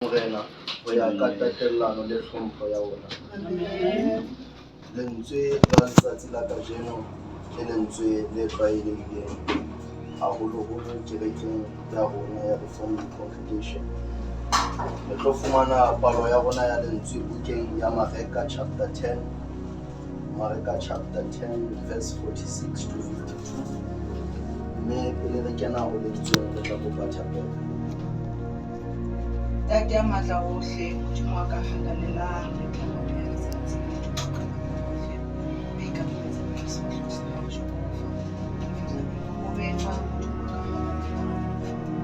Morena ho ya ka tatellano le hlompho ya ona. Lentswe la letsatsi la kajeno ke lentswe le tlwaelehileng haholoholo kerekeng ya rona ya Reformed Congregation. Re tlo fumana palo ya rona ya lentswe bukeng ya Mareka chapter 10, Mareka chapter 10 verse 46 to 52. Mme pele re kena ho lentsweng re tla kopa thapelo. Tate ya matla ohle, Modimo wa ka halelang le tlhaho ya letsatsi le tloka ohle. Mme ka metse ya Sesotho sa hao Jehova. Mo betwa Modimo wa ka halelang.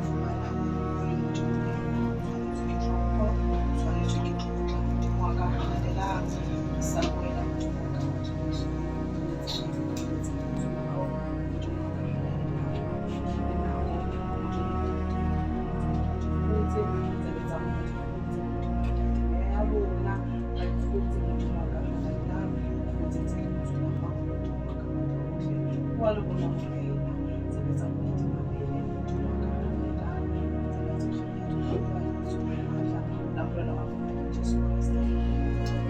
Fumana le Modimo tshwanetse ke tlhompho, tshwanetse ke tlotla. Modimo wa ka halelang. Sa wena Modimo wa ka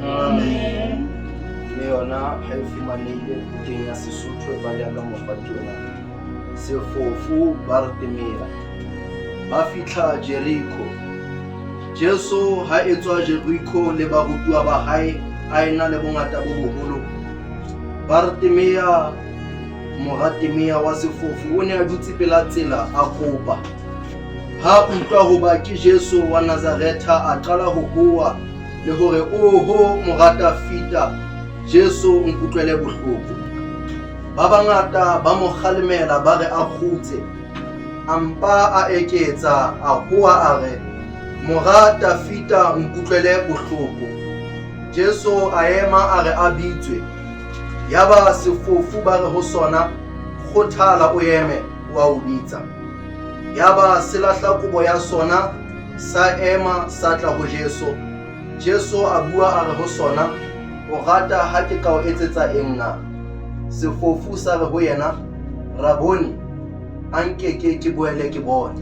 Amen. Le yona ha e fumanehile bukeng ya Sesotho e baleha ka mofati ona. Sefofu Bartimea ba fihla Jericho. Jesu ha e tswa Jericho le barutuwa ba hae a ena le bongata bo boholo. Bartimea Moratimea wa sefofu o ne a dutse pela tsela a kopa. Ha utlwa hoba ke Jesu wa Nazareta a qala ho bua le hore oho morata fita Jesu nkutlwele bohloko. Ba bangata ba mo kgalemela ba re a khutse. Ampa a eketsa a hua a re morata fita nkutlwele bohloko. Jesu a ema a re a bitswe. Yaba sefofu ba re ho sona kgothala o eme wa o bitsa. Yaba se lahla kobo ya sona sa ema sa tla ho Jesu. Jesu a bua a re ho sona o rata ha ke ka o etsetsa eng na? Sefofu sa re ho yena Raboni anke ke boele ke bone.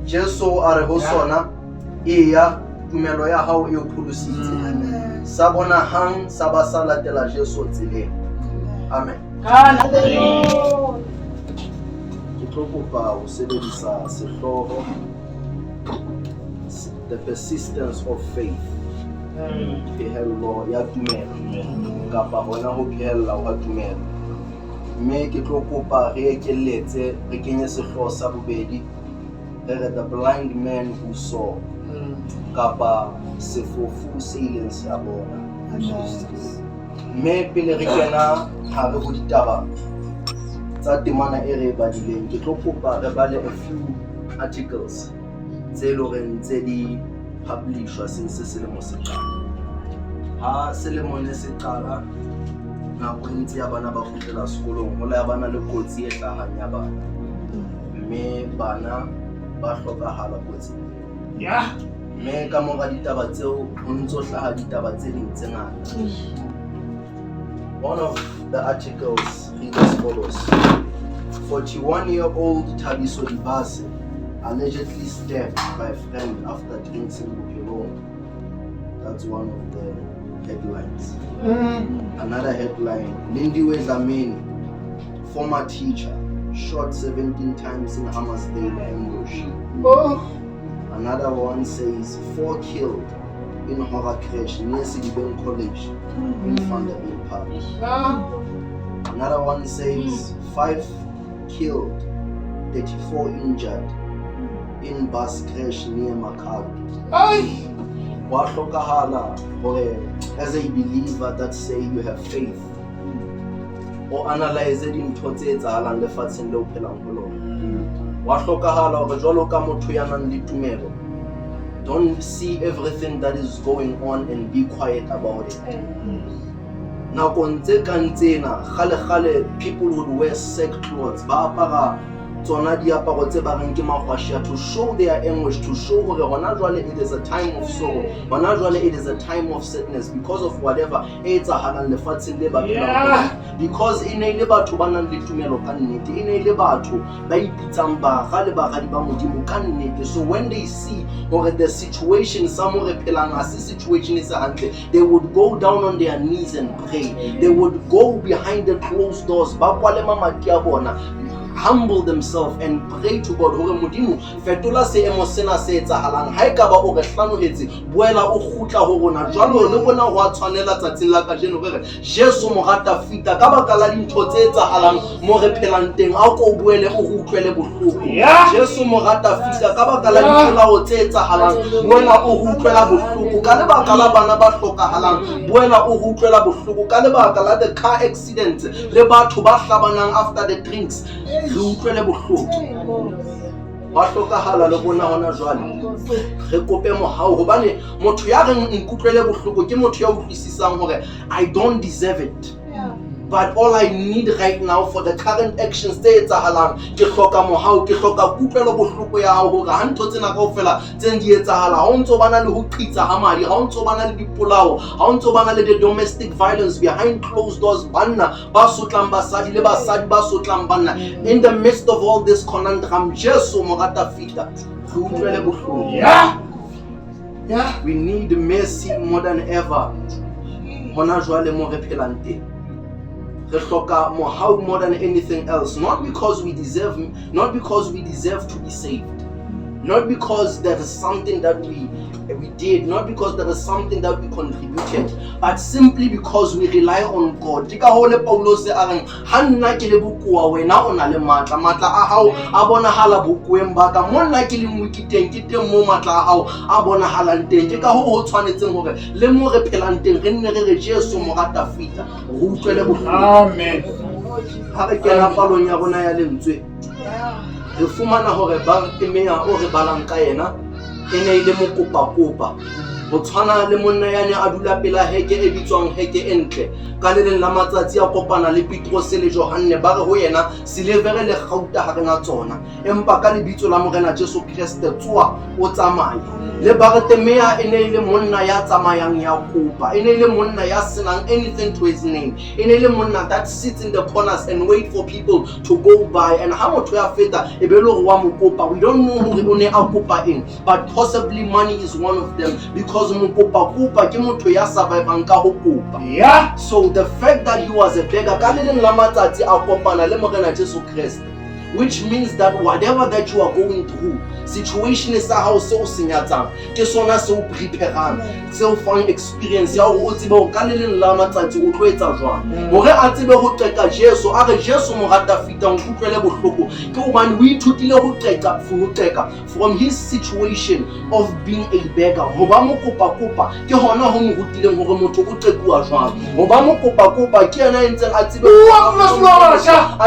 Jesu a re ho sona eya tumelo ya hao e o pholositse. Sa bona hang sa ba sa latela Jesu tseleng. Amen. Ke tlo kopa ho sebedisa sehloho the persistence of faith. Pehelo ya tumelo kapa hona ho phehella wa tumelo. Mme ke tlo kopa re ekeletse re kenye sehloho sa bobedi re the blind man who saw kapa sefofu se ileng sa bona. Mme pele re kena ha re ho ditaba tsa temana e re badileng, ke tlo kopa re bale a few articles tse loreng tse di publishwa since selemo se qala. Ha selemo ne se qala nako ntse ya bana ba kgutlela sekolong ho la bana le kotsi e hlahang ya bana. Mme bana ba hlokahala kotsi. Mme ka mora ditaba tseo ho ntso hlaha ditaba tse ding tse ngata. One of the articles reads as follows. 41-year-old Thabiso Dibase allegedly stabbed by a friend after drinking Buphelong. That's one of the headlines. Another headline, Lindiwe Dlamini, former teacher, shot 17 times in Hammersdale ambush. Another one says 4 killed in horror crash near Sidibeng College in Vanderbilt Park. Another one says 5 killed, 34 injured in bus crash near Makau. Wa hlokahala hore as a believer that say you have faith or analyze dintho tse etsahalang lefatsheng leo phelang ho lona. Wa hlokahala hore jwalo ka motho ya nang le tumelo, don't see everything that is going on and be quiet about it. Nakong tse kang tsena, khale people would wear sackcloths, ba apara tsona diaparo tse ba reng ke magwasha, to show their anguish, to show hore hona jwale it is a time of sorrow, hona jwale it is a time of sadness because of whatever e etsahalang lefatsheng le ba phelang, because e ne le batho ba nang le tumelo ka nnete, e ne le batho ba ipitsang bara le baradi ba modimo ka nnete. So when they see hore the situation sa mo re phelang a se situation is hantle, they would go down on their knees and pray. They would go behind the closed doors, ba kwale mamati a bona, humble themselves and pray to God hore modimo fetola seemo sena se etsahalang, ha ekaba o re hlanohetse boela o khutla ho rona jwalo le bona ho a tshwanela tsatsing la kajeno hore Jesu mo rata fita ka baka la dintho tse etsahalang mo re phelang teng, a ko boele o go utlwele bohloko. Jesu mo rata fita ka baka la dintho tse etsahalang boela o go utlwela bohloko, ka lebaka la bana ba hlokahalang boela o go utlwela bohloko, ka lebaka la the car accident le batho ba hlabanang after the drinks re utlwele bohloko. Ba hlokahala le bona hona jwale re kope mohao hobane motho ya reng nkutlwele bohloko ke motho ya utlwisisang hore I don't deserve it, but all I need right now for the current actions tse etsahalang ke hloka mohao, ke hloka kutlwelo bohloko ya hao hore ha ntho tsena kaofela tse di etsahala, ha o ntso bana le ho qhitsa ha madi, ha o ntso bana le dipolao, ha o ntso bana le the domestic violence behind closed doors, banna ba sotlang basadi le basadi ba sotlang banna. In the midst of all this conundrum, Jesu mo rata fita re utlwele bohloko. Yeah, we need mercy more than ever hona jwale mo re phelang teng. Re hloka mohau more than anything else, not because we deserve to be saved, not because there is something that we did, not because there is something that we contributed, but simply because we rely on God. Ke ka hole Paulos a reng ha nna ke le bokoa wena o na le matla a hao a bonahala bokoeng ba ka, mo nna ke le mokiteng ke teng mo matla a hao a bonahalang teng. Ke ka ho tshwanetseng hore le mo re phelang teng re nne re re Jesu mo rata fita re utlwele bohloko. Amen. Ha re kena palong ya rona ya lentswe re fumana hore ba temeya o re balang ka yena ene ile mo kopa ho tshwana le monna yane a dula pela heke e bitswang heke entle, ka le leng la matsatsi a kopana le Petrus le Johanne ba re ho yena silevere le gauta ha rena tsona, empa ka lebitso la morena Jesu Kriste tswa o tsamaya. Le Bartimaeus ene ile monna ya tsamayang ya kopa, ene ile monna ya senang anything to his name, ene ile monna that sits in the corners and wait for people to go by, and ha motho ya feta e be lo wa mo kopa. We don't know who o ne a kopa eng, but possibly money is one of them, because mo kopa ke motho ya survivang ka ho kopa. Yeah, so the fact that he was a beggar ka le leng la matsatsi a kopana le morena Jesu Kriste, which means that whatever that you are going through, situation is how so sinyatsang ke sona se o preparang se o fang experience ya o tsebe o ka le leng la matsatsi o tlo etsa jwang hore a tsebe ho qeka Jesu a re Jesu mo rata fitang utlwele bohloko ke hobane o ithutile ho qeka from his situation of being a beggar. Ho ba mo kopa ke hona ho mo rutileng hore motho o qekuwa jwang. Ho ba mo kopa ke yena a ntseng a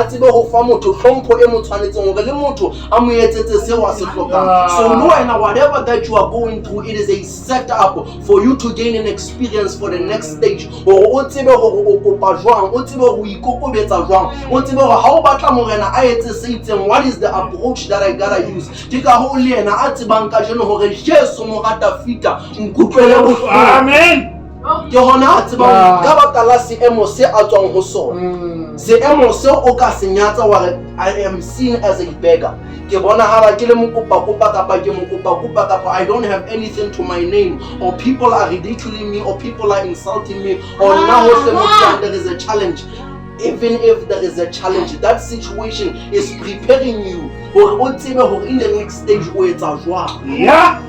tsebe ho fa motho hlompho e mo tshwanetseng hore le motho a mo etsetse seo a se hlokang. So no, and whatever that you are going through, it is a setup for you to gain an experience for the next stage. O tsebe hore o kopa jwang, o tsebe hore o ikokobetsa jwang, o tsebe hore ha o batla morena a etse se itseng, what is the approach that I gotta use. Ke ka ho le yena a tsebang ka jeno hore Jesu mo rata fita nkutlwele bohloko. Amen. Ke hona a tsebang ka baka la seemo se a tswang ho sona, seemo se o ka senyatsa wa I am seen as a beggar. Ke bona ha ke le mokopa kapa ke mokopa kapa I don't have anything to my name, or people are ridiculing me, or people are insulting me, or now there is a challenge. Even if there is a challenge, that situation is preparing you for in the next stage where it's a joie. Yeah.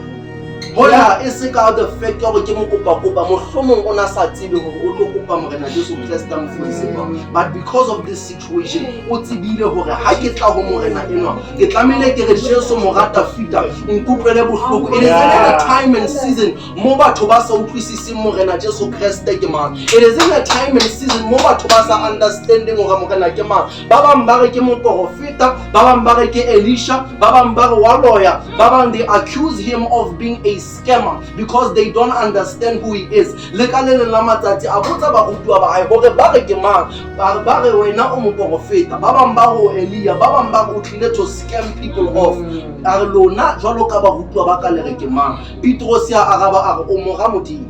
Hola, ese ka the fact ya ke mo kopa mohlomong ona sa tsebe hore o tlo kopa morena Jesu Kriste a mfodise, but because of this situation o tsebile hore ha ke tla ho morena enwa ke tlamele ke re Jesu mo rata fita nkutlwele bohloko. It is in a time and season mo batho ba sa utlwisising morena Jesu Kriste ke mang. It is in a time and season mo batho ba sa understanding hore morena ke mang. Ba bang ba re ke mo profeta, ba bang ba re ke Elisha, ba bang ba re wa lawyer, ba bang they accuse him of being a scammer because they don't understand who he is. Le ka le la matsatsi a botsa ba rutwa ba hae hore ba re ke mang, ba re wena o moprofeta, ba bang ba go Elia, ba bang ba go tlile to scam people off. A re lona jwalo ka ba rutwa ba ka le re ke mang. Petros ya araba a re o mora modimo,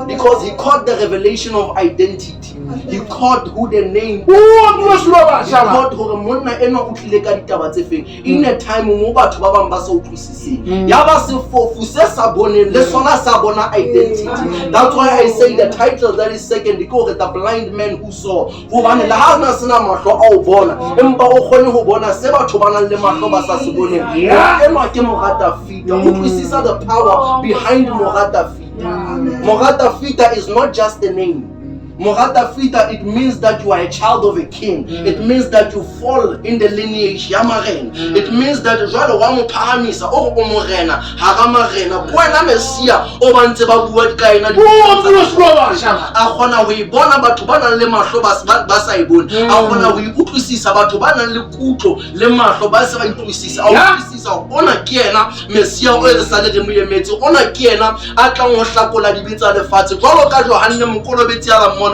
because he caught the revelation of identity. He caught who the name. He caught hore monna eno o tlile ka ditaba tse feng. In a time mo batho ba bang ba sa utlwisise. Ya ba se fofu se sa boneng le sona sa bona identity. That's why I say the title that is second because the blind man who saw. Hobane la ha na sena mahlo a o bona, empa o kgone ho bona se batho ba nang le mahlo ba sa se boneng. Ema ke moratafita. O utlwisisa the power behind moratafita. Moratafita is not just a name. Moratafita, it means that you are a child of a king. It means that you fall in the lineage ya marena. It means that jwale wa mo phahamisa o go morena ha ga marena kwena mesia o ba ntse ba bua dikaena di a gona ho ibona batho ba nang le mahlo ba sa ibone, a gona ho iutlwisisa batho ba nang le kutlo le mahlo ba se ba iutlwisisa, a utlwisisa ona ke yena mesia o re sa le re mo emetse, ona ke yena a tlang ho hlakola dibetsa lefatshe jwalo ka Johane mokolobetsi ya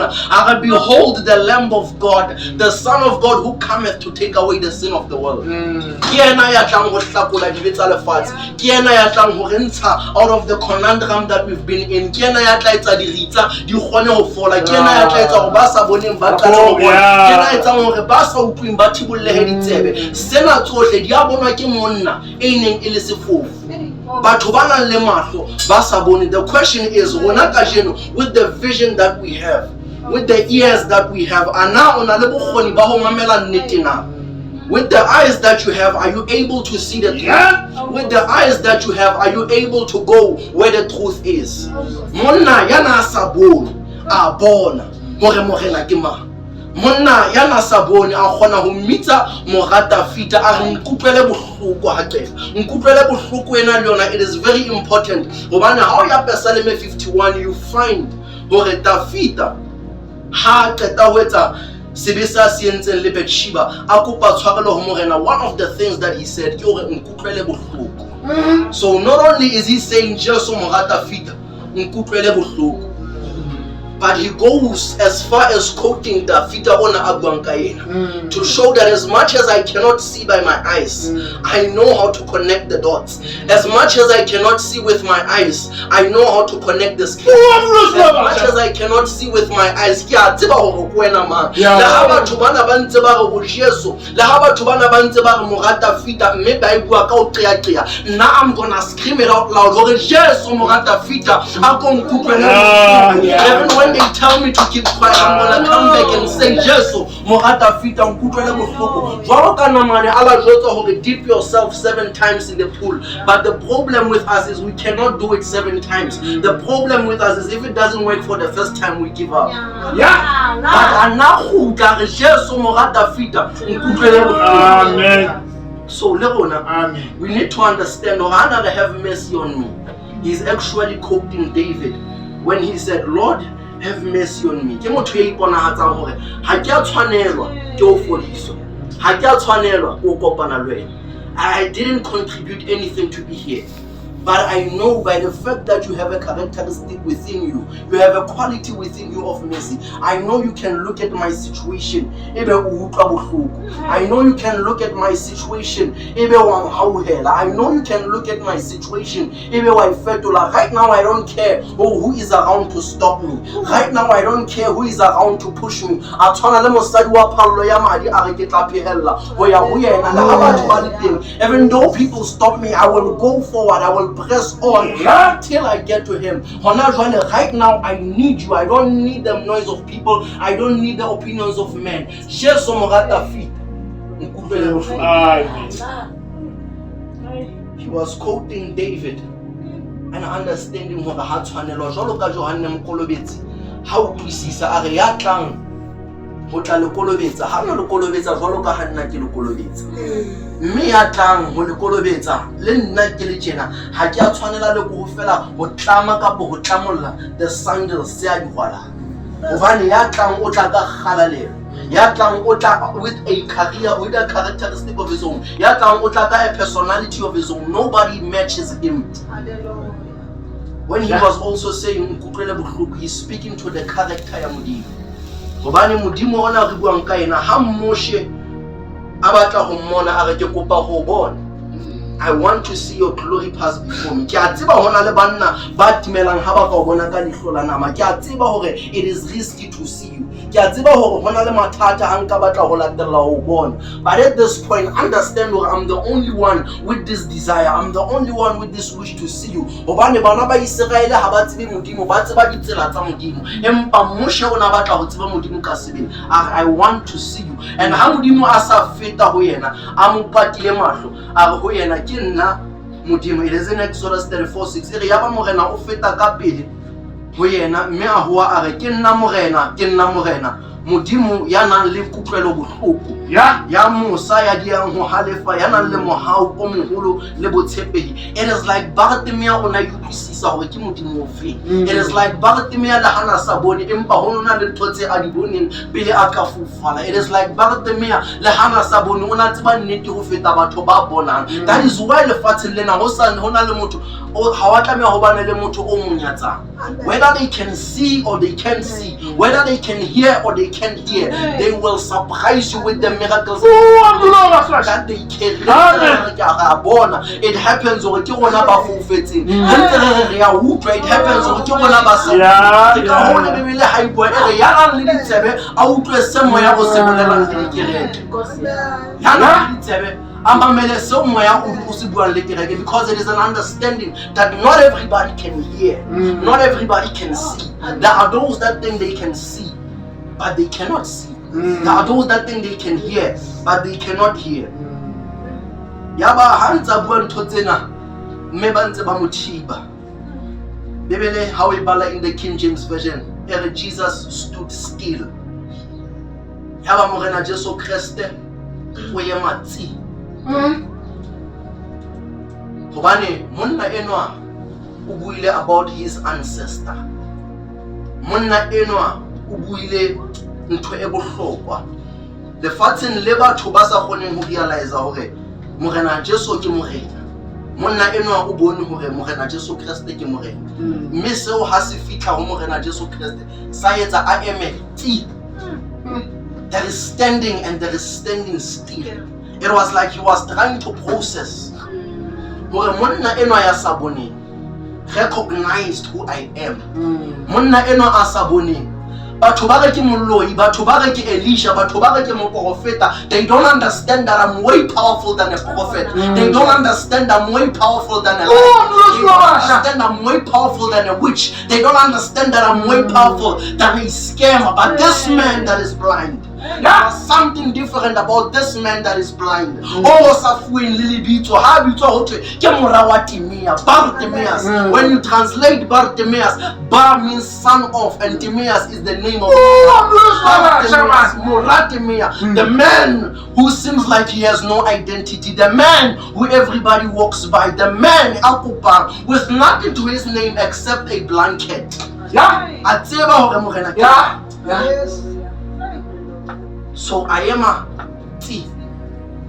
behold the Lamb of God, the Son of God who cometh to take away the sin of the world. Kiena ya tlang ho hlakola dibetsa lefatshe, kiena ya tlang ho rentsha out of the conundrum that we've been in, kiena ya tla etsa diritsa di kgone ho fola, kiena ya tla etsa hore ba sa boneng ba qala ho bona, kiena ya etsa hore ba sa utlwing ba thibullehe ditsebe. Sena tsohle di a bonwa ke monna e neng e le sefofu. Batho ba nang le mahlo ba sa bone. The question is, rona kajeno with the vision that we have, with the ears that we have, ana ona le bokgoni ba ho mamela nnete na? With the eyes that you have, are you able to see the truth? With the eyes that you have, are you able to go where the truth is? Monna yana sa bone a bona hore morena ke mang. Monna yana sa bone a kgona ho mmitsa moratafita a re nkutlwele bohloko ha qela, nkutlwele bohloko ena le yona. It is very important hobane ha o ya Psalm 51 you find hore Tafita ha qeta ho etsa sebesa se entseng le Bathsheba a kopa tshwarelo ho morena, one of the things that he said ke hore nkutlwele bohloko. So not only is he saying Jesu moratafita nkutlwele bohloko, but he goes as far as quoting Tafita ona abuang ka yena to show that as much as I cannot see by my eyes, I know how to connect the dots. As much as I cannot see with my eyes, I know how to connect the scriptures. As much as I cannot see with my eyes, ke a tseba hore ko wena man. Le ha batho bana ba ntse ba re go Jesu, le ha batho bana ba ntse ba re moratafita mme ba bua ka o qeaqea, nna I'm gonna scream it out loud hore Jesu moratafita a ko nkutlwele. Even when they tell me to keep quiet, I'm gonna come back and say Jesu moratafita nkutlwele bohloko. Jwalo ka namane ala jwetsa hore dip yourself 7 times in the pool, but the problem with us is we cannot do it 7 times. The problem with us is if it doesn't work for the first time we give up. But ana khutla re Jesu moratafita nkutlwele bohloko. Amen. So le rona we need to understand or another have mercy on me. He's actually quoting David when he said, Lord, have mercy on me. Ke motho ya iponahatsang hore ha ke a tshwanelwa ke o fodiswa, ha ke a tshwanelwa ke o kopana le wena. I didn't contribute anything to be here, but I know by the fact that you have a characteristic within you, you have a quality within you of mercy. I know you can look at my situation, ebe o utlwa bohloko. I know you can look at my situation, ebe wa hauhela. I know you can look at my situation, ebe wa ifetola. Right now I don't care who is around to stop me. Right now I don't care who is around to push me. A tshwana le mosadi wa phallo ya madi a re ke tla phehella ho ya ho yena le ha batho ba le teng. Even though people stop me, I will go forward. I will press on until I get to him. Right now I need you. I don't need the noise of people. I don't need the opinions of men. He was quoting David and understanding what the heart tshwanelwa jwalo ka Johane mokolobetsi ha o tlisisa a re ya tlang ho tla le kolobetsa ha no le kolobetsa jwalo ka hanna ke le kolobetsa mme ya tlang ho le kolobetsa le nna ke le tjena ha ke a tshwanela le go fela ho tlama ka bo ho tlamolla the sandals se a di hwala hobane ya tlang o tla ka kgalalelo, ya tlang o tla with a career, with a characteristic of his own, ya tlang o tla ka a personality of his own. Nobody matches him. When he was also saying he's speaking to the character ya Modimo. Hobane Modimo ona re buang ka ena ha Moshe a batla ho mmona a re ke kopa ho bona. I want to see your glory pass before me. Ke a tseba hona le banna ba timelang ha ba ka bona ka lihlo la nama. Ke a tseba hore it is risky to see you. Ke a tseba hore hona le mathata a nka batla ho latella ho bona. But at this point, understand that I'm the only one with this desire. I'm the only one with this wish to see you. Hobane bana ba Israel ha ba tsebe Modimo, ba tseba ditsela tsa Modimo. Empa Moshe ona batla ho tseba Modimo ka sebele. I want to see you. And ha Modimo a sa feta ho yena, a mo patile mahlo, a re ho yena ke nna Modimo. It is in Exodus 34:6. E re ya ba morena o feta ka pele ho yena, mme a hoa a re ke nna morena, ke nna morena. Modimo ya nang le kutlwelo bohloko ya Musa ya diang ho halefa ya nang le mohau o moholo le botshepehi. It is like Bartimaeus ona utlwisisa hore ke Modimo o fe. It is like Bartimaeus le hana sa bone empa ho nona le ntho tse a di boneng pele a ka fufala. It is like Bartimaeus le hana sa bone ona tseba nnete ho feta batho ba bonang. That is why le fatshe lena ho na le motho ha wa tlameha ho bana le motho o monyatsang. Whether they can see or they can't see, whether they can hear or they can't hear, they will surprise you with the miracles that they carry. It happens or it happens because it is an understanding that not everybody can hear, not everybody can see. There are those that think they can see, but they cannot see. There are those that think they can hear, but they cannot hear. Yaba hanza bua ntho tsena mme ba ntse ba mothiba. Bebele how e bala in the King James version, ere Jesus stood still. Yaba morena Jesu Kriste o ye matsi. Hobane monna enwa o buile about his ancestor. Monna enwa o buile ntho e bohlokwa. Lefatsheng le batho ba sa kgoneng ho realize hore morena Jesu ke morena. Monna enwa o bone hore morena Jesu Kriste ke morena. Mme seo ha se fitla ho morena Jesu Kriste sa etsa a eme ti. There is standing and there is standing still. It was like he was trying to process. Hore monna enwa ya sa boneng recognized who I am. Monna enwa a sa boneng batho ba re ke molloi, batho ba re ke Elisha, batho ba re ke moprofeta. They don't understand that I'm way powerful than a prophet. They don't understand I'm way powerful than a lion. They don't understand I'm way powerful than a witch. They don't understand that I'm way powerful than a scammer. But this man that is blind, there was something different about this man that is blind. Bartimaeus. When you translate Bartimaeus, Bar means son of, and Timaeus is the name of Bartimaeus, the man who seems like he has no identity, the man who everybody walks by, the man with nothing to his name except a blanket. So I am a thief.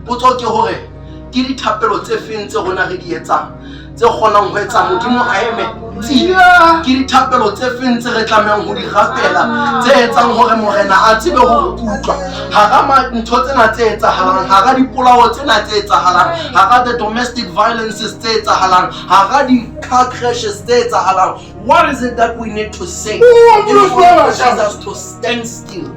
Potso ke hore ke dithapelo tse feng tse rona re di etsang tse kgonang ho etsa Modimo a eme thief. Ke dithapelo tse feng tse re tlamehang ho di rapela tse etsang hore morena a tsebe ho utlwa hara ntho tsena tse etsahalang, hara dipolao tsena tse etsahalang, hara the domestic violences tse etsahalang, hara di car crashes tse etsahalang. What is it that we need to say? Jesus to stand still.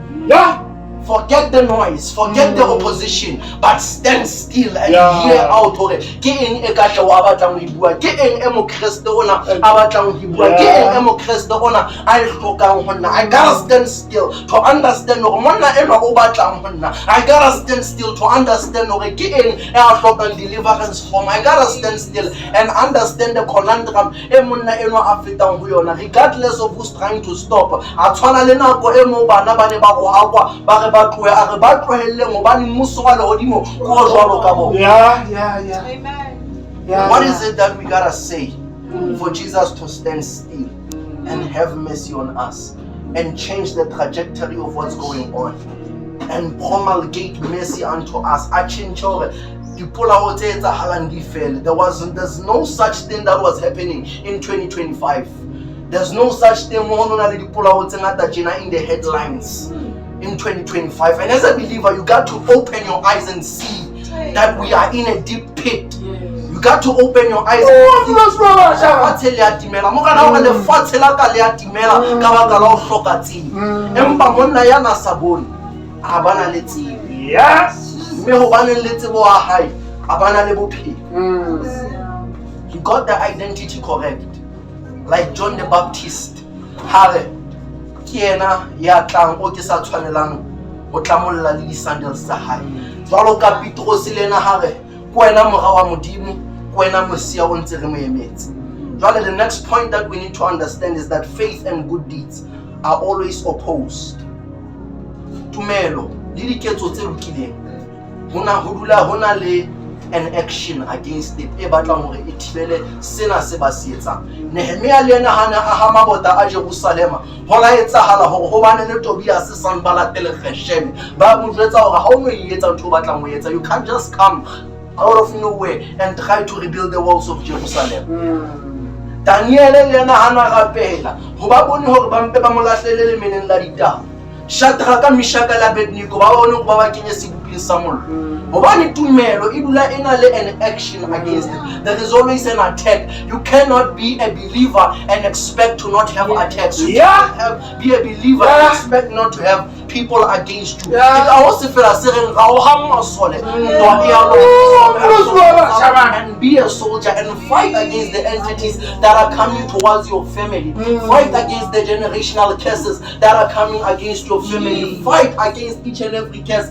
Forget the noise, forget the opposition, but stand still and hear out hore ke eng e ka tla wa batlang ho bua, ke eng e mo Kriste ona a batlang ho bua, ke eng e mo Kriste ona a hlokang honna. I gotta stand still to understand hore monna ena o batlang honna. I gotta stand still to understand hore ke eng e a hlokang deliverance from. I gotta stand still and understand the conundrum e monna ena a fetang ho yona, regardless of who's trying to stop. A tshwana le nako e mo bana ba ne ba go akwa ba re what is it that we gotta say for Jesus to stand still and have mercy on us and change the trajectory of what's going on and promulgate mercy unto us? I change over. There's no such thing that was happening in 2025. There's no such thing in the headlines in 2025. And as a believer, you got to open your eyes and see that we are in a deep pit. You got to open your eyes and see. He got the identity correct. Like John the Baptist. Hare kiena ya tlang o ke sa tshwanelang o tlamolla le di-sandals tsa hae. Jwalo ka Petros lena hare ko wena mora wa modimo ko wena mosia o ntse re mo emetse. Jwale the next point that we need to understand is that faith and good deeds are always opposed. Tumelo le diketso tse lokileng hona le an action against it. E batlang hore e thibele sena se ba se etsang. Nehemia le ena hana a ha mabota a Jerusalema hola etsahala hore ho bane le Tobias san bala television ba mo jwetsa hore ha o no etsa ntho o batlang ho etsa. You can't just come out of nowhere and try to rebuild the walls of Jerusalem. Daniel le ena hana rapela ho ba bone hore ba mpe ba mo lahlele le meneng la ditaba. Shadraka, Meshaka le Abednego ba bone hore ba ba kenye sebuping sa mollo. Hobane tumelo e dula ena le an action against it. There is always an attack. You cannot be a believer and expect to not have attacks. You cannot be a believer and expect not to have people against you. And be a soldier and fight against the entities that are coming towards your family. Fight against the generational curses that are coming against your family. Fight against each and every curse.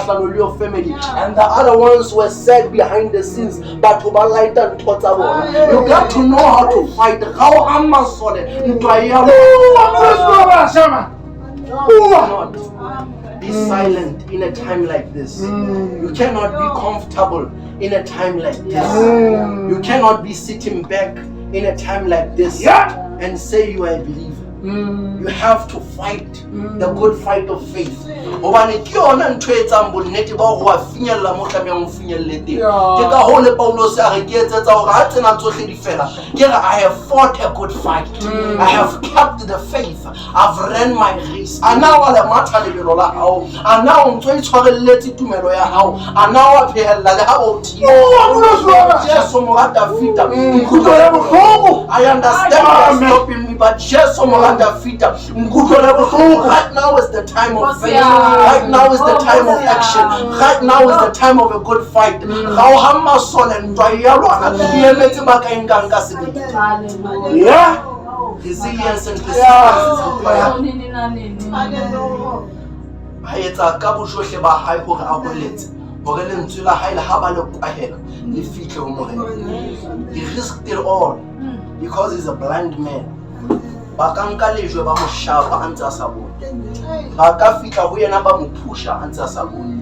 Your family, and the other ones were set behind the scenes, but to light and you got to know how to fight. Be silent in a time like this. You cannot be comfortable in a time like this. You cannot be sitting back in a time like this and say you are a believer. You have to fight the good fight of faith. Hobane ke yona ntho e etsang bonnete ba hore wa finyella mo tlamehang o finyelle teng. Ke ka hole Paulos a re ke etsetsa hore ha tsena tsohle di fela ke re I have fought a good fight. I have kept the faith. I've ran my race. Ana wa le matha lebelo la hao. Ana o ntso itshwarelletse tumelo ya hao. Ana wa phehella le ha o thi. Jesu mo rata fita. I understand you're stopping me, but Jesu mo rata fita. Right now is the time of faith. Right now is the time of action. Right now is the time of a good fight. Resilience and persistence is required. He risked it all because he's a blind man. Bakanka lejwe ba mo shapa a ntse a sa bone. Ba ka fitla ho yena ba mo pusha a ntse a sa bone.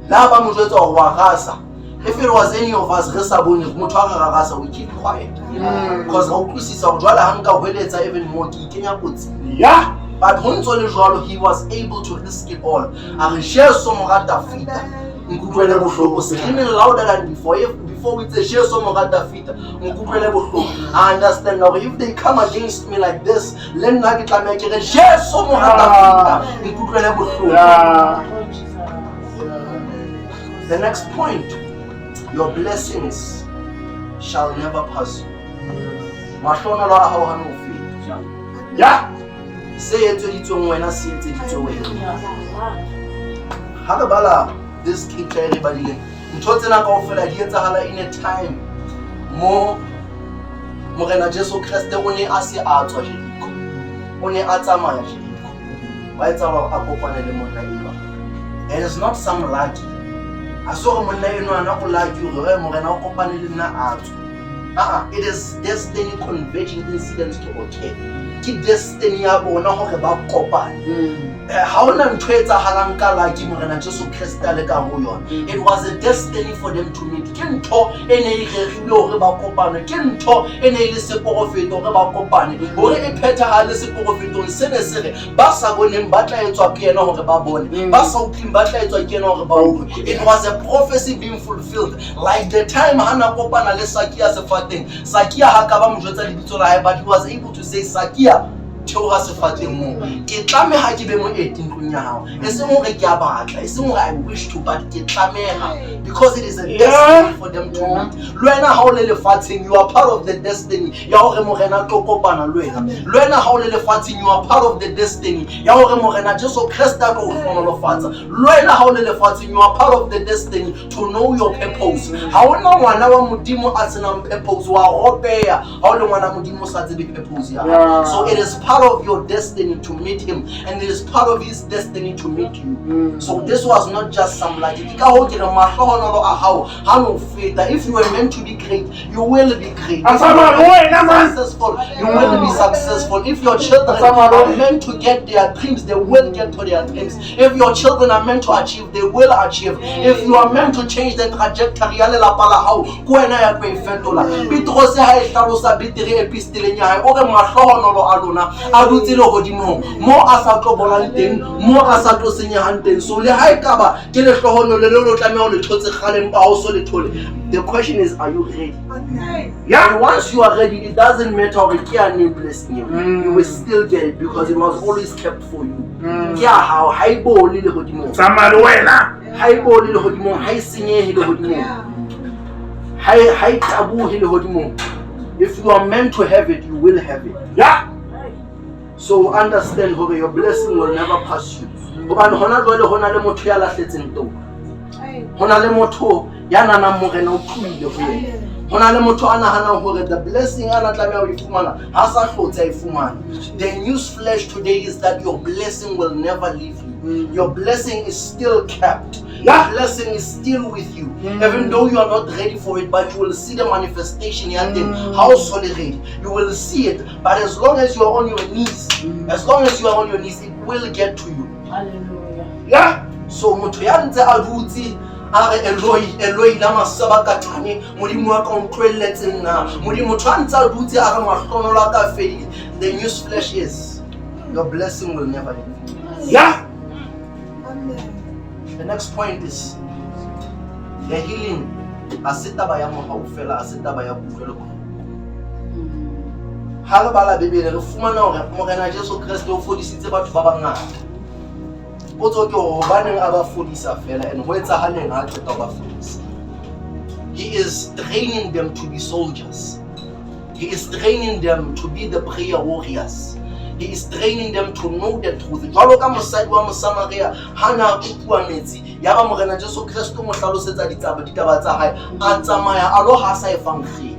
La ba mo jwetsa hore wa rasa. If it was any of us, rasa bone motho a ga rasa, we keep quiet. Because ha o tlisisa ho jwala hanka ho eletsa even more ke ikenya kotsi. But ho ntso le jwalo, he was able to risk it all. A re Jesu mo rata fita. Nkutlwele bohloko, screaming louder than before. Before we say Jesu mo rata fita, nkutlwele bohloko. I understand now. If they come against me like this, le nna ke tlameha ke re Jesu mo rata fita, nkutlwele bohloko. The next point, your blessings shall never pass you. Mahlonolo a hao ha no feta. Se etseditsweng wena se etseditswe wena. Ha re bala this scripture everybody le ntho tsena kaofela di etsahala in a time mo morena Jesu Kriste o ne a se a tswa Jeriko. O ne a tsamaya Jeriko. Ba etsa hore a kopane le monna eno. It is not some lucky. A so re monna eno ana o lucky hore morena o kopane le nna a tswa. It is destiny converging incidents to occur. Ke destiny ya bona hore ba kopane. Ha ona ntho e etsahalang ka la ke morena Jesu Kriste le ka ho yona. It was a destiny for them to meet. Ke ntho e ne e rerilwe hore ba kopane. Ke ntho e ne e le seporofeto hore ba kopane. Hore e phethahale seporofetong se ne se re ba sa boneng ba tla etswa ke yena hore ba bone. Ba sa utlwing ba tla etswa ke yena hore ba utlwe. It was a prophecy being fulfilled. Like the time hana kopana le Sakia sefateng. Sakia ha ka ba mo jwetsa lebitso la hae, but he was able to say Sakia theoha sefateng mo. Ke tlameha ke be mo 18 tlong ya hao. E seng hore ke a batla, e seng hore I wish to, but ke tlameha, because it is a destiny for them to meet. Le wena ha o le lefatsheng, you are part of the destiny ya hore morena tlo kopana le wena. Le wena ha o le lefatsheng, you are part of the destiny ya hore morena Jesu Kriste a tlo hlonolofatsa. Le wena ha o le lefatsheng, you are part of the destiny to know your purpose. Ha ona ngwana wa modimo a senang purpose wa ropeya ha o le ngwana modimo sa tsebe purpose ya hae. So it is part of your destiny to meet him, and it is part of his destiny to meet you. So this was not just some like it. If you were meant to be great, you will be great. If you are successful, you will be successful. If your children are meant to get their dreams, they will get to their dreams. If your children are meant to achieve, they will achieve. If you are meant to change the trajectory, a dutse le hodimo mo a sa tlo bonang teng, mo a sa tlo senyehang teng. So le ha ekaba ke le hlohono le lo tlameha le thotse kgaleng pa o so le thole. The question is, are you ready? Yeah. Once you are ready, it doesn't matter hore ke a name blessing you will still get it, because it was always kept for you. Ke a hao ha e bole le hodimo. Tsamaya wena. Ha e bole le hodimo, ha e senyehe le hodimo. Ha e tabuhe le hodimo. If you are meant to have it, you will have it. Yeah. So understand hore your blessing will never pass you. Hobane hona jwale hona le motho ya lahletseng tau. Hona le motho ya nanang morena o thuile ho yena. Hona le motho a nahanang hore the blessing ana tlameha ho ifumana ha sa hlotse a ifumana. The news flash today is that your blessing will never leave you. Your blessing is still kept. Your blessing is still with you. Even though you are not ready for it, but you will see the manifestation. How solid ready. You will see it. But as long as you are on your knees, it will get to you. Hallelujah. Yeah. So motho ya ntse a dutse are Eloi la masabaka tane modimo wa ka o tlwelletseng na modimo motho a ntse a dutse a re mahlonola ka fedile. The news flash is your blessing will never leave. Yeah. The next point is the healing. Asitaba ya mohau fela, asitaba ya kutlwelo. Ha re bala Bibele re fumana hore morena Jesu Kriste o fodisitse batho ba bangata. Potso ke hore hobaneng a ba fodisa fela, and ho etsahaleng ha qeta ho ba fodisa. He is training them to be soldiers. He is training them to be the prayer warriors. He is training them to know the truth. Jwalo ka mosadi wa Mosamaria hana kupua metsi ya ba morena Jesu Kriste mo hlalosetsa ditaba tsa hae a tsamaya a lo ha sa e fang kgidi.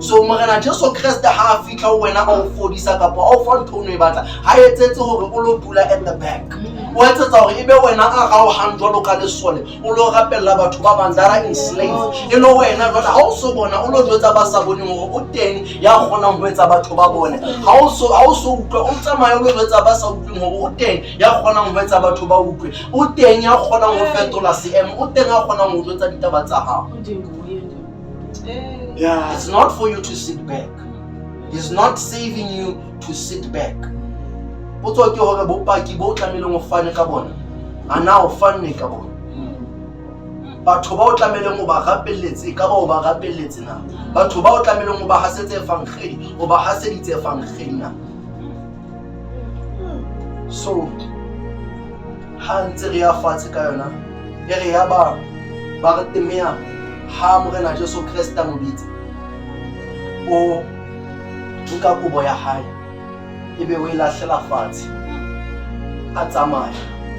So morena Jesu Kriste ha a fitla wena a o fodisa kapa a o fa ntho o no e batla ha etsetse hore o lo dula at the back. O etsetsa hore ebe wena a raohang jwalo ka lesole o lo rapella batho ba bang that are enslaved. E lo wena jwale ha o so bona o lo jwetsa ba sa boneng hore o teng ya kgonang ho etsa batho ba bone. Ha o so utlwa o tsamaya o lo jwetsa ba sa utlweng hore o teng ya kgonang ho etsa batho ba utlwe. O teng ya kgonang ho fetola seemo. O teng ya kgonang ho jwetsa ditaba tsa hao. Yeah. It's not for you to sit back. He's not saving you to sit back. Potso ke hore bopaki bo tlameleng o fane ka bona. Ana o fanne ka bona. Batho ba o tlameleng o ba rapelletse ka ba o ba rapelletse na. Batho ba o tlameleng o ba hasetse fangkgedi o ba haseditse fangkgedi na. So ha ntse re ya fatshe ka yona e re ya ba re temea ha morena Jesu Kriste mo bitse o nka kobo ya hae ebe o ilahlela fatshe a tsamaya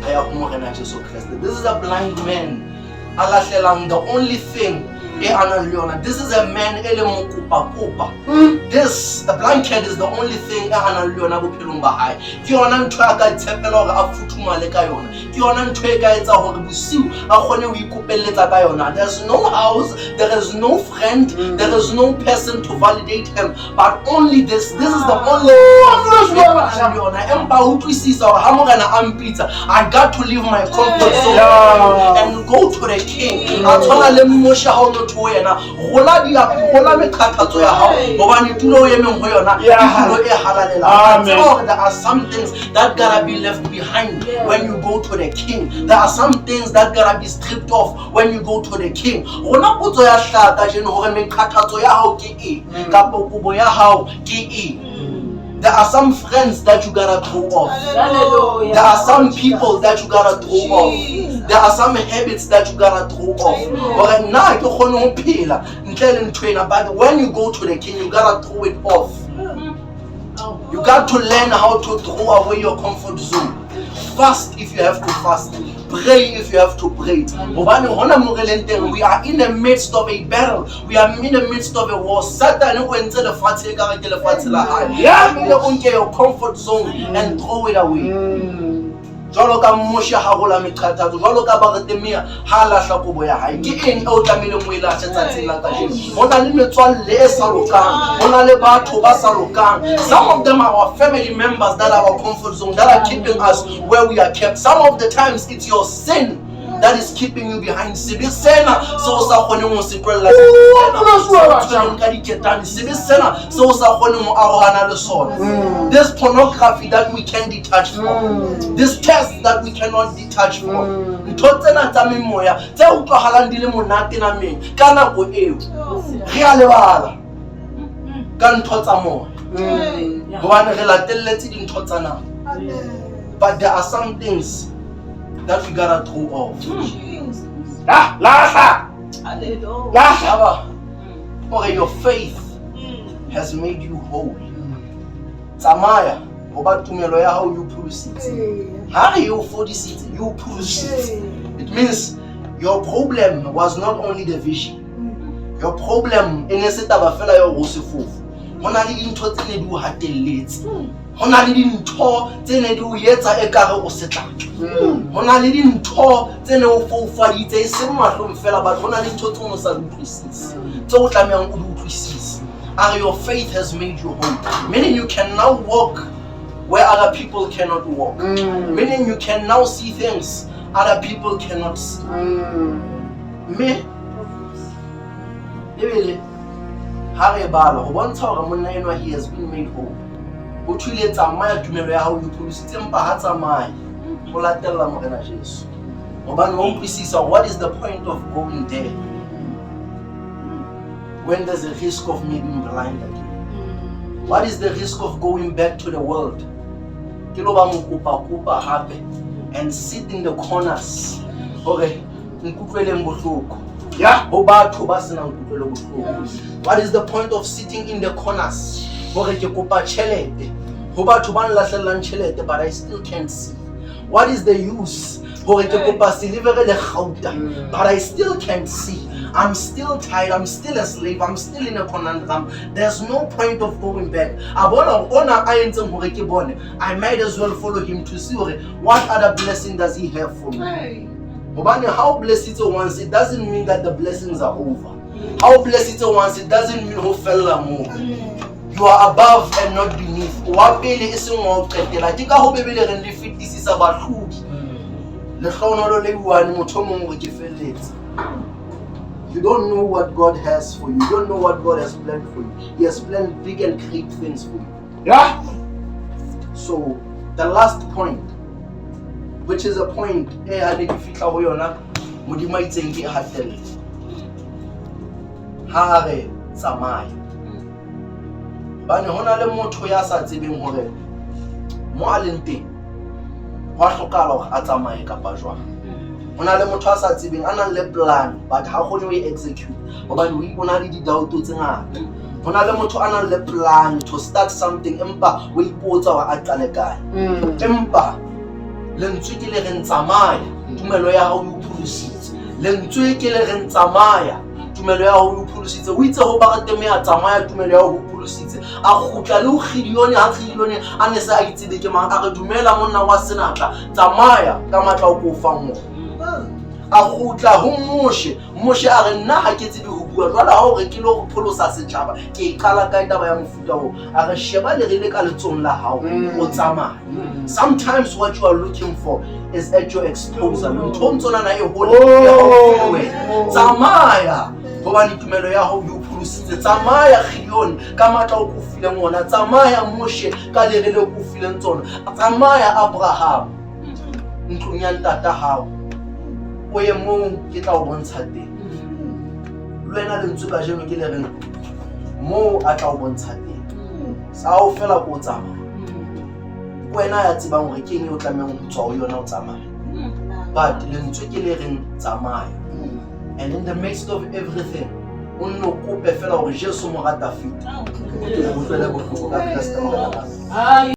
a ya ho morena Jesu Kriste. This is a blind man a lahlelang the only thing This is a man This, the blanket is the only thing there's no house, there is no friend, there is no person to validate him, but only this. This is the only I got to leave my comfort zone and go to the king. There are some things that gotta be left behind when you go to the king. There are some things that gotta be stripped off when you go to the king. There are some friends that you gotta throw off. There are some people that you gotta throw off. There are some habits that you gotta throw off. But when you go to the king, you gotta throw it off. You got to learn how to throw away your comfort zone. Fast if you have to fast. Pray if you have to pray. We are in the midst of a battle. We are in the midst of a war. Satan went to the your comfort zone and throw it away. Jwalo ka Moshe ha gola meqathatso, jwalo ka Baratemia ha lahla kobo ya hae, ke eng o tlamehile mo ela tsatsing la kajeno. Hona le metswalle e sa lokang, hona le batho ba sa lokang. Some of them are our family members that are our comfort zone, that are keeping us where we are kept. Some of the times it's your sin that is keeping you behind. This pornography that we can detach from, this test that we cannot detach from. But there are some things that we gotta throw off. Okay, your faith has made you whole. Samaya, about to me, how you proceed. How you 46, you proceed. It means your problem was not only the vision. Your problem in a set of a fellow Rosifo. When I didn't talk to you, had the late. When I didn't talk, then I do yet a car or set up. When I didn't talk, then I fall for it. A similar from fella, but when I didn't talk to myself, precise. So what I'm going to do precise. And your faith has made you whole. Meaning you can now walk where other people cannot walk. Meaning you can now see things other people cannot see. Me, really, Harry Balo, one time he has been made whole. What you let Amaya to me how you produce it, perhaps Amaya. What is the point of going there when there's a risk of me being blind again? What is the risk of going back to the world? And sit in the corners. Okay. What is the point of sitting in the corners? But I still can't see. What is the use? But I still can't see. I'm still tired, I'm still a slave, I'm still in a conundrum. There's no point of going back. I might as well follow him to see what other blessing does he have for me. How blessed it once, it doesn't mean that the blessings are over. How blessed it once, it doesn't mean who fell more. You are above and not beneath. This is about food. You don't know what God has for you. You don't know what God has planned for you. He has planned big and great things for you. Yeah. So the last point, which is a point, Bane hona le motho ya sa tsebeng hore mo a leng teng wa hlokala hore a tsamaye kapa jwang. Hona le motho a sa tsebeng a nang le plan but ha kgone ho execute hobane o ipona le di-doubt tse ngata. Hona le motho a nang le plan to start something empa o ipotsa hore a qale kae. Empa lentswe ke le re ntsamaya tumelo ya hao e pholositse. Lentswe ke le re ntsamaya tumelo ya hao e pholositse o itse ho Barateme a tsamaya tumelo ya hao e pholositse a khutla le ho Gideon ha Gideon a ne sa itsebe ke mang a re dumela monna wa senatla tsamaya ka matla o ko fang mo a khutla ho Moshe a re nna ha ke tsebe ho bua jwale ha o re ke lo go pholosa setjhaba ke qala ka taba ya mofuta o a re sheba le re le ka letsong la hao o tsamaya. Sometimes what you are looking for is at your exposure. Ntsona na e hole ya ho wena tsamaya hobane tumelo ya hao e pholositse tsamaya Gideon ka matla o ko fileng ona tsamaya Moshe ka le re le ko fileng tsona tsamaya Abraham ntlong ya ntata hao o ye mo ke tla o bontsha teng le wena le ntse ka jeno ke le reng mo a tla o bontsha teng sa o fela ko tsamaya wena ya tsebang hore ke eng o tlamehang ho tswa ho yona o tsamaya but le ntse ke le reng tsamaya and in the midst of everything o nno kope fela hore Jesu mo rata fita o tlele bohloko ka Kriste.